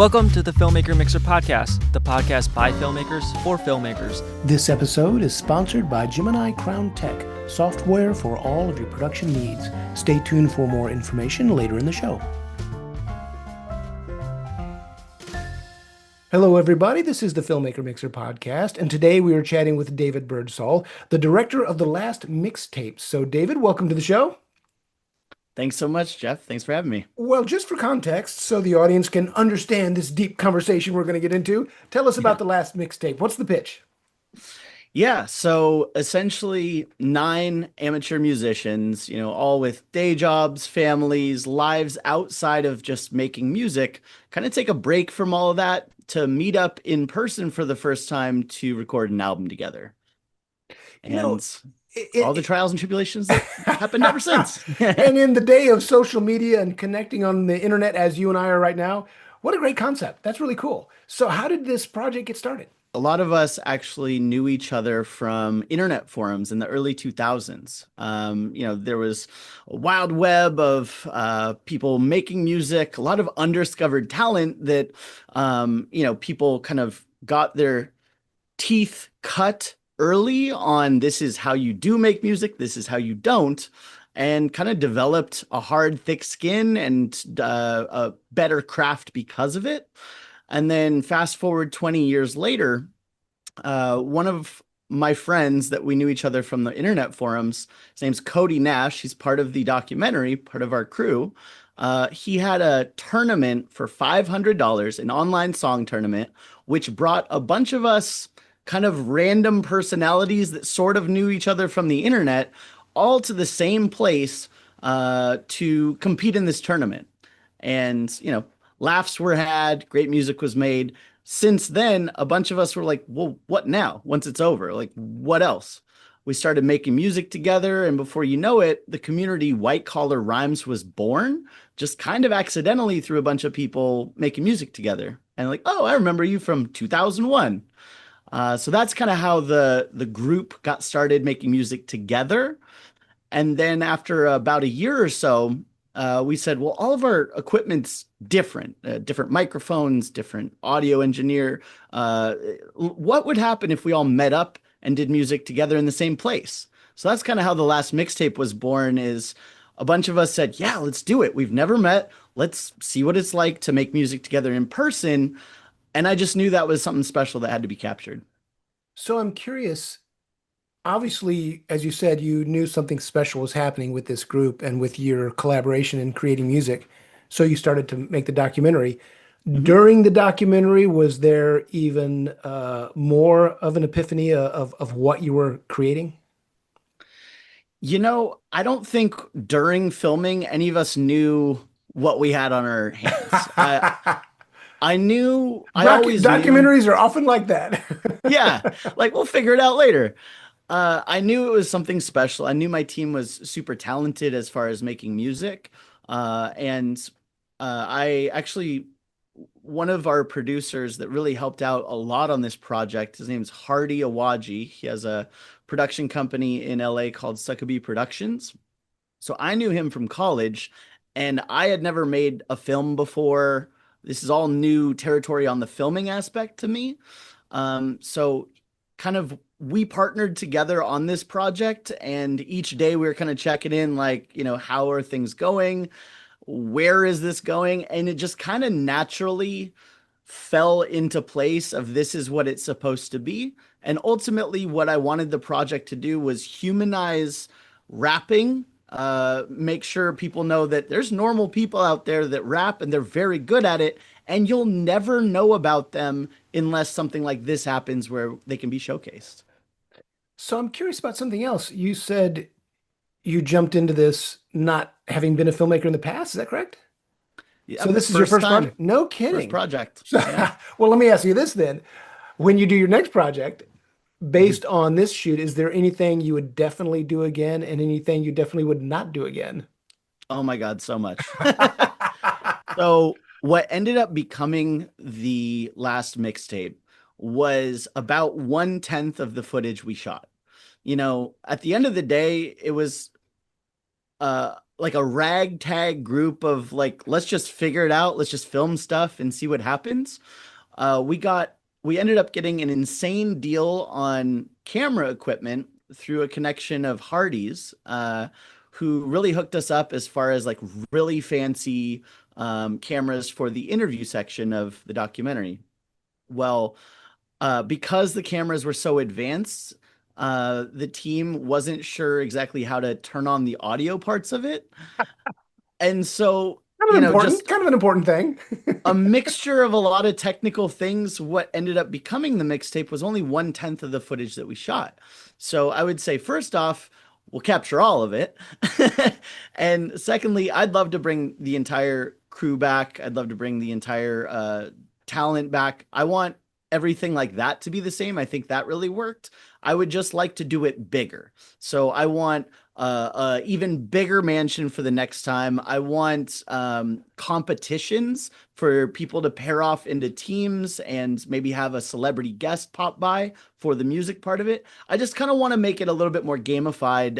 Welcome to the Filmmaker Mixer Podcast, the podcast by filmmakers for filmmakers. This episode is sponsored by Gemini Crown Tech, software for all of your production needs. Stay tuned for more information later in the show. Hello, everybody. This is the Filmmaker Mixer Podcast, and today we are chatting with David Birdsall, the director of the last Mixtape. So, David, welcome to the show. Thanks so much, Jeff. Thanks for having me. Well, just for context, so the audience can understand this deep conversation we're going to get into, tell us about the last Mixtape. What's the pitch? Yeah, so essentially 9 amateur musicians, all with day jobs, families, lives outside of just making music, kind of take a break from all of that to meet up in person for the first time to record an album together. And all the trials and tribulations that happened ever since. And in the day of social media and connecting on the internet as you and I are right now, what a great concept. That's really cool. So how did this project get started? A lot of us actually knew each other from internet forums in the early 2000s. There was a wild web of people making music, a lot of undiscovered talent that, people kind of got their teeth cut early on. This is how you do make music. This is how you don't. And kind of developed a hard, thick skin and a better craft because of it. And then fast forward 20 years later, one of my friends that we knew each other from the internet forums, his name's Cody Nash. He's part of the documentary, part of our crew. He had a tournament for $500, an online song tournament, which brought a bunch of us kind of random personalities that sort of knew each other from the internet all to the same place to compete in this tournament. And, laughs were had, great music was made. Since then, a bunch of us were like, well, what now? Once it's over, like, what else? We started making music together, and before you know it, the community White Collar Rhymes was born, just kind of accidentally through a bunch of people making music together. And like, oh, I remember you from 2001. So that's kind of how the group got started making music together. And then after about a year or so, we said, well, all of our equipment's different microphones, different audio engineer. What would happen if we all met up and did music together in the same place? So that's kind of how the last Mixtape was born. Is a bunch of us said, yeah, let's do it. We've never met. Let's see what it's like to make music together in person. And I just knew that was something special that had to be captured. So I'm curious, obviously, as you said, you knew something special was happening with this group and with your collaboration in creating music. So you started to make the documentary. Mm-hmm. During the documentary, was there even more of an epiphany of what you were creating? I don't think during filming any of us knew what we had on our hands. Documentaries are often like that. Yeah, like we'll figure it out later. I knew it was something special. I knew my team was super talented as far as making music. One of our producers that really helped out a lot on this project, his name's Hardy Awaji. He has a production company in LA called Suckabee Productions. So I knew him from college, and I had never made a film before. This is all new territory on the filming aspect to me. So kind of we partnered together on this project, and each day we were kind of checking in, like, how are things going? Where is this going? And it just kind of naturally fell into place of this is what it's supposed to be. And ultimately what I wanted the project to do was humanize rapping, make sure people know that there's normal people out there that rap and they're very good at it. And you'll never know about them unless something like this happens where they can be showcased. So I'm curious about something else. You said you jumped into this not having been a filmmaker in the past. Is that correct? Yeah, so this is your first project? No kidding. First project. Yeah. Well, let me ask you this then. When you do your next project, based on this shoot, is there anything you would definitely do again and anything you definitely would not do again? Oh my God, so much. So what ended up becoming the last Mixtape was about 1/10 of the footage we shot. At the end of the day, it was like a ragtag group of like, let's just figure it out. Let's just film stuff and see what happens. Uh, we got we ended up getting an insane deal on camera equipment through a connection of Hardee's, who really hooked us up as far as like really fancy cameras for the interview section of the documentary. Well, because the cameras were so advanced, the team wasn't sure exactly how to turn on the audio parts of it. And so, just Kind of an important thing. a mixture of a lot of technical things. What ended up becoming the mixtape was only 1/10 of the footage that we shot. So I would say, first off, we'll capture all of it. And secondly, I'd love to bring the entire crew back. I'd love to bring the entire talent back. I want everything like that to be the same. I think that really worked. I would just like to do it bigger. So I want a even bigger mansion for the next time. I want competitions for people to pair off into teams and maybe have a celebrity guest pop by for the music part of it. I just kind of want to make it a little bit more gamified,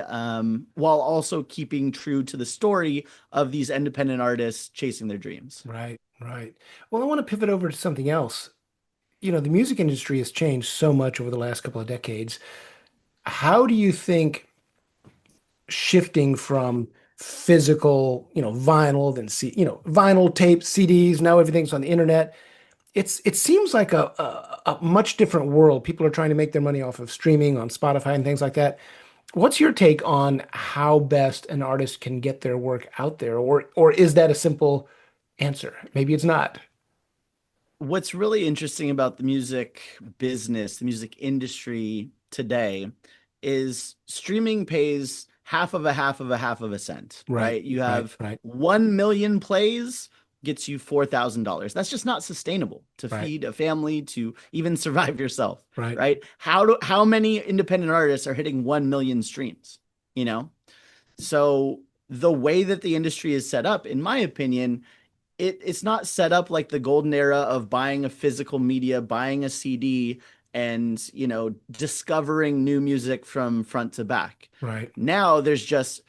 while also keeping true to the story of these independent artists chasing their dreams. Right, right. Well, I want to pivot over to something else. The music industry has changed so much over the last couple of decades. How do you think shifting from physical, vinyl, then vinyl tapes, CDs, now everything's on the internet. It seems like a much different world. People are trying to make their money off of streaming on Spotify and things like that. What's your take on how best an artist can get their work out there, or is that a simple answer? Maybe it's not. What's really interesting about the music business, the music industry today, is streaming pays half of a half of a half of a cent, Right, right? You right, have right, 1 million plays gets you $4,000. That's just not sustainable to right, feed a family, to even survive yourself, right, right? How many independent artists are hitting 1 million streams, you know? So the way that the industry is set up, in my opinion, it's not set up like the golden era of buying a physical media, buying a CD, and discovering new music from front to back. right, Now there's just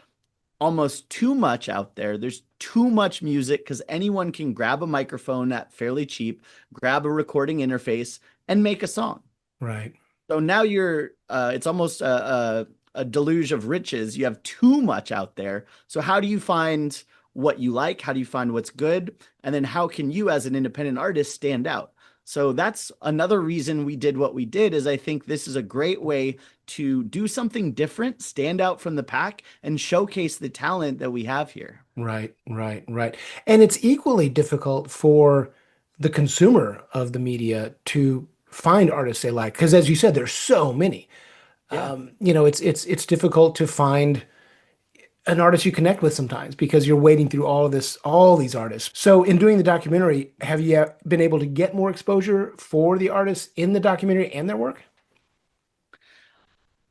almost too much out there. There's too much music because anyone can grab a microphone at fairly cheap, grab a recording interface, and make a song. right. So now it's almost a deluge of riches. You have too much out there. So how do you find what you like? How do you find what's good? And then how can you as an independent artist stand out? So that's another reason we did what we did, is I think this is a great way to do something different, stand out from the pack, and showcase the talent that we have here. Right, right, right. And it's equally difficult for the consumer of the media to find artists they like, because as you said, there's so many. Yeah. It's difficult to find an artist you connect with sometimes because you're wading through all these artists. So in doing the documentary, have you been able to get more exposure for the artists in the documentary and their work?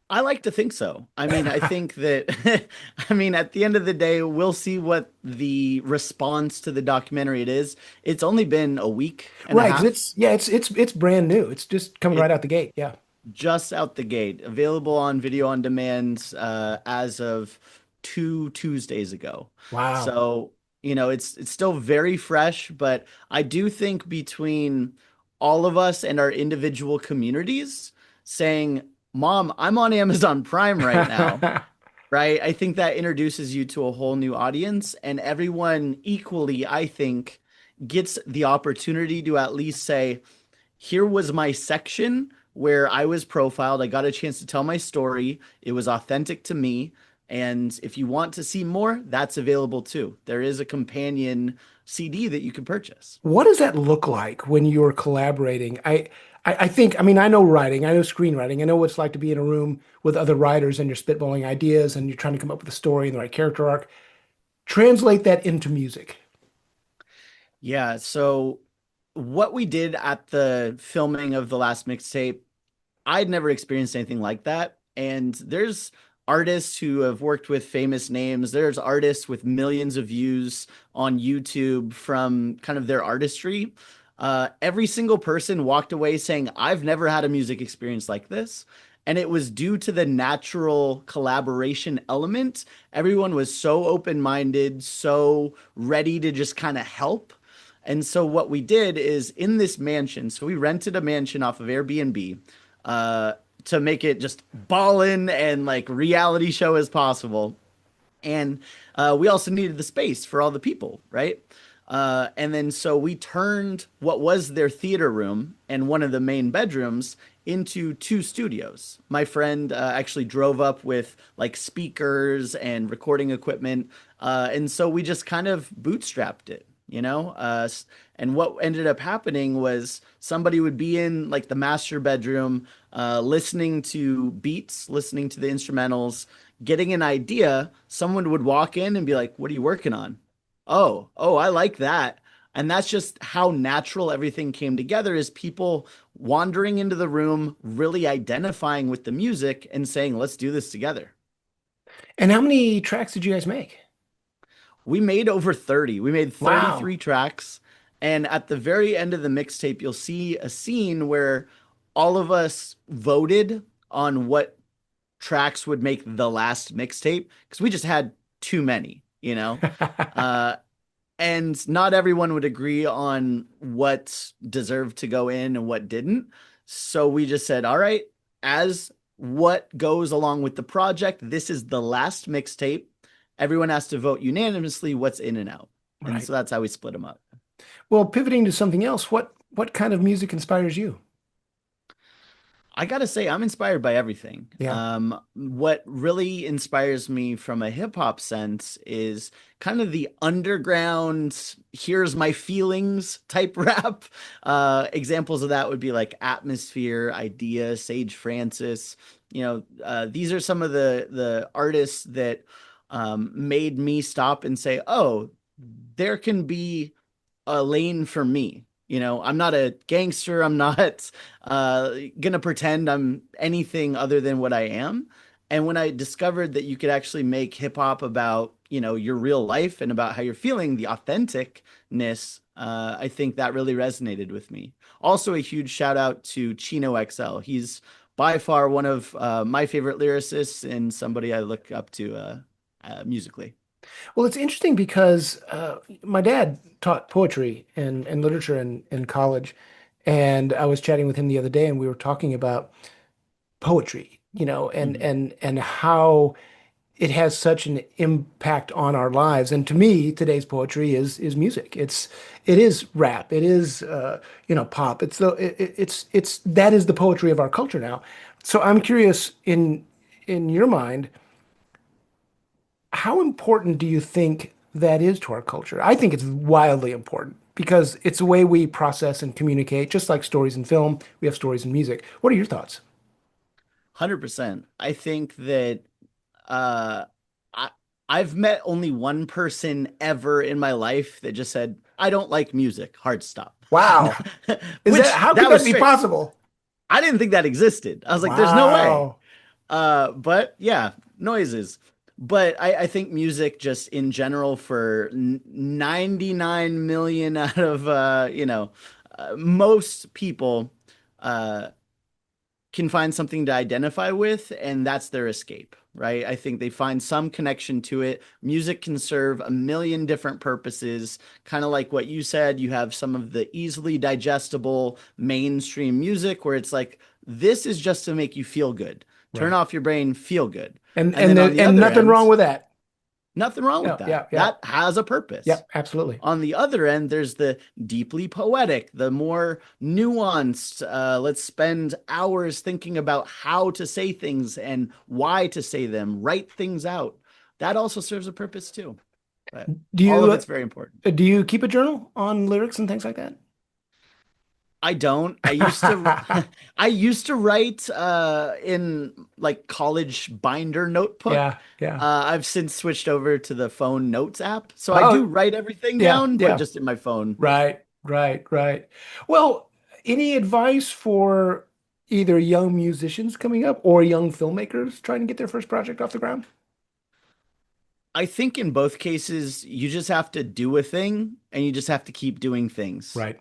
I like to think so. I mean, I think that, I mean, at the end of the day, we'll see what the response to the documentary it is. It's only been a week and a Right, because half. it's brand new. It's just coming right It out the gate. Yeah. just out the gate, available on video on demand as of 2 Tuesdays ago. Wow. So, it's still very fresh, but I do think between all of us and our individual communities saying, Mom, I'm on Amazon Prime right now, right? I think that introduces you to a whole new audience, and everyone equally, I think, gets the opportunity to at least say, here was my section where I was profiled. I got a chance to tell my story. It was authentic to me. And if you want to see more, that's available too. There is a companion CD that you can purchase. What does that look like when you're collaborating? I think, I mean, I know writing, I know screenwriting, I know what it's like to be in a room with other writers and you're spitballing ideas and you're trying to come up with a story and the right character arc. Translate that into music. Yeah. So, what we did at the filming of the last mixtape, I'd never experienced anything like that. And there's artists who have worked with famous names. There's artists with millions of views on YouTube from kind of their artistry. Every single person walked away saying, I've never had a music experience like this. And it was due to the natural collaboration element. Everyone was so open-minded, so ready to just kind of help. And so what we did is in this mansion, so we rented a mansion off of Airbnb uh, to make it just ballin' and like reality show as possible. And we also needed the space for all the people, right? And then so we turned what was their theater room and one of the main bedrooms into two studios. My friend actually drove up with like speakers and recording equipment. And so we just kind of bootstrapped it, you know? And what ended up happening was somebody would be in like the master bedroom, listening to beats, listening to the instrumentals, getting an idea. Someone would walk in and be like, "What are you working on?" Oh, I like that. And that's just how natural everything came together is people wandering into the room, really identifying with the music and saying, let's do this together. And how many tracks did you guys make? We made over 30. We made Wow. 33 tracks. And at the very end of the mixtape, you'll see a scene where all of us voted on what tracks would make the last mixtape because we just had too many, you know? Uh, and not everyone would agree on what deserved to go in and what didn't. So we just said, all right, as what goes along with the project, this is the last mixtape. Everyone has to vote unanimously what's in and out. And Right. so that's how we split them up. Well, pivoting to something else, what kind of music inspires you? I gotta say, I'm inspired by everything. Yeah. What really inspires me from a hip hop sense is kind of the underground, here's my feelings type rap. Examples of that would be like Atmosphere, Idea, Sage Francis. These are some of the artists that made me stop and say, oh, there can be a lane for me. I'm not a gangster. I'm not gonna pretend I'm anything other than what I am. And when I discovered that you could actually make hip hop about, your real life and about how you're feeling, the authenticness, I think that really resonated with me. Also, a huge shout out to Chino XL. He's by far one of my favorite lyricists and somebody I look up to musically. Well, it's interesting because my dad taught poetry and literature in college, and I was chatting with him the other day, and we were talking about poetry, Mhm. and how it has such an impact on our lives. And to me, today's poetry is music. It is rap. It is pop. It's that is the poetry of our culture now. So I'm curious in your mind, how important do you think that is to our culture? I think it's wildly important because it's the way we process and communicate, just like stories in film, we have stories in music. What are your thoughts? 100%. I think that uh, I, I've met only one person ever in my life that just said, I don't like music, hard stop. Wow. Is that Which how could that that was be straight. possible? I didn't think that existed. I was like, there's no way. Wow. But yeah, noises. But I think music just in general for 99 million out of, most people, uh, can find something to identify with, and that's their escape, right? I think they find some connection to it. Music can serve a million different purposes, kind of like what you said. You have some of the easily digestible mainstream music where it's like, this is just to make you feel good. Turn Right. off your brain, feel good. And And and then on there, the and other nothing wrong end, with that. nothing wrong with Yeah, that. yeah, yeah. That has a Yeah, purpose. absolutely. On the other end, there's the deeply poetic, the more nuanced. Let's spend hours thinking about how to say things and why to say them, write things out. That also serves a purpose too. But Do all you of it's very important. do you keep a journal on lyrics and things like that? I don't. I used to write in like college binder notebook. Yeah, yeah. I've since switched over to the phone notes app. So I do Oh, write everything yeah, down, but yeah. just in my phone. Right, right, right. Well, any advice for either young musicians coming up or young filmmakers trying to get their first project off the ground? I think in both cases, you just have to do a thing and you just have to keep doing things. Right.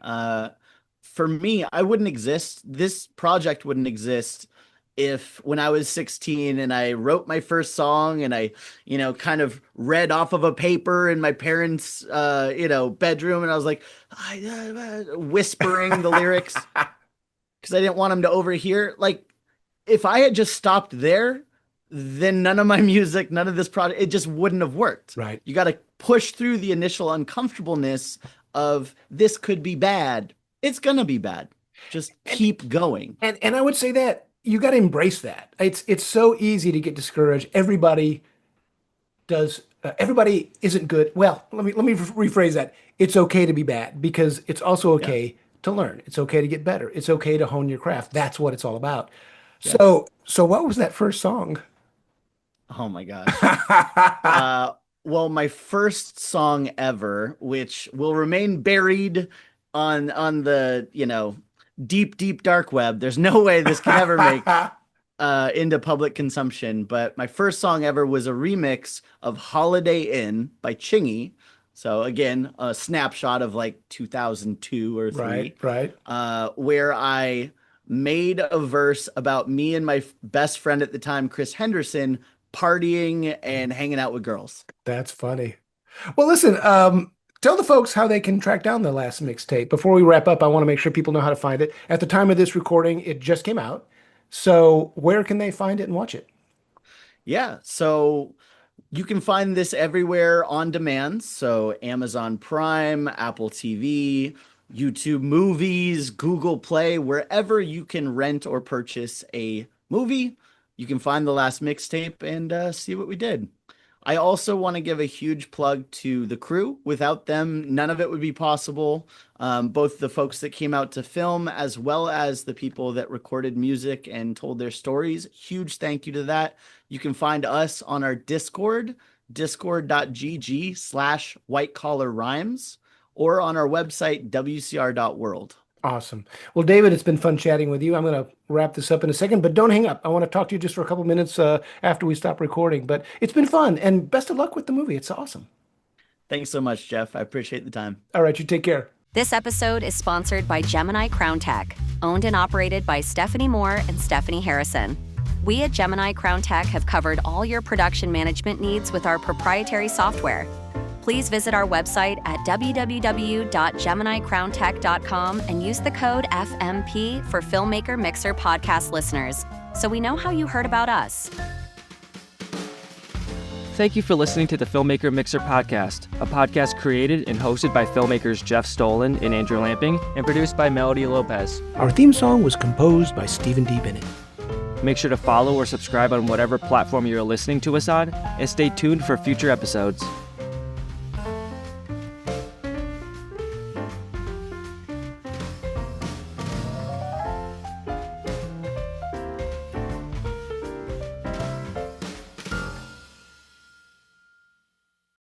For me, I wouldn't exist. This project wouldn't exist if when I was 16 and I wrote my first song and I, kind of read off of a paper in my parents', bedroom, and I was like, whispering the lyrics because I didn't want them to overhear. Like, if I had just stopped there, then none of my music, none of this product, it just wouldn't have worked. Right. You got to push through the initial uncomfortableness of this could be bad. It's going to be bad. Just keep going. And I would say that you got to embrace that. It's so easy to get discouraged. Everybody does. Everybody isn't good. Well, let me rephrase that. It's okay to be bad because it's also okay to learn. It's okay to get better. It's okay to hone your craft. That's what it's all about. Yes. So what was that first song? Oh my gosh. Well, my first song ever, which will remain buried on the, deep dark web. There's no way this can ever make into public consumption. But my first song ever was a remix of Holiday Inn by Chingy. So again, a snapshot of like 2002 or 3. Right. Where I made a verse about me and my best friend at the time, Chris Henderson, partying and hanging out with girls. That's funny. Well, listen, tell the folks how they can track down the last mixtape. Before we wrap up, I want to make sure people know how to find it. At the time of this recording, it just came out. So where can they find it and watch it? Yeah, so you can find this everywhere on demand. So Amazon Prime, Apple TV, YouTube Movies, Google Play, wherever you can rent or purchase a movie, you can find the last mixtape and see what we did. I also want to give a huge plug to the crew. Without them, none of it would be possible. Both the folks that came out to film as well as the people that recorded music and told their stories. Huge thank you to that. You can find us on our Discord, discord.gg/whitecollarrhymes, or on our website, wcr.world. Awesome. Well, David, it's been fun chatting with you. I'm going to wrap this up in a second, but don't hang up. I want to talk to you just for a couple minutes after we stop recording. But it's been fun, and best of luck with the movie. It's awesome. Thanks so much, Jeff. I appreciate the time. All right, you take care. This episode is sponsored by Gemini Crown Tech, owned and operated by Stephanie Moore and Stephanie Harrison. We at Gemini Crown Tech have covered all your production management needs with our proprietary software. Please visit our website at www.geminicrowntech.com and use the code FMP for Filmmaker Mixer podcast listeners, so we know how you heard about us. Thank you for listening to the Filmmaker Mixer podcast, a podcast created and hosted by filmmakers Jeff Stolen and Andrew Lamping and produced by Melody Lopez. Our theme song was composed by Stephen D. Bennett. Make sure to follow or subscribe on whatever platform you're listening to us on, and stay tuned for future episodes.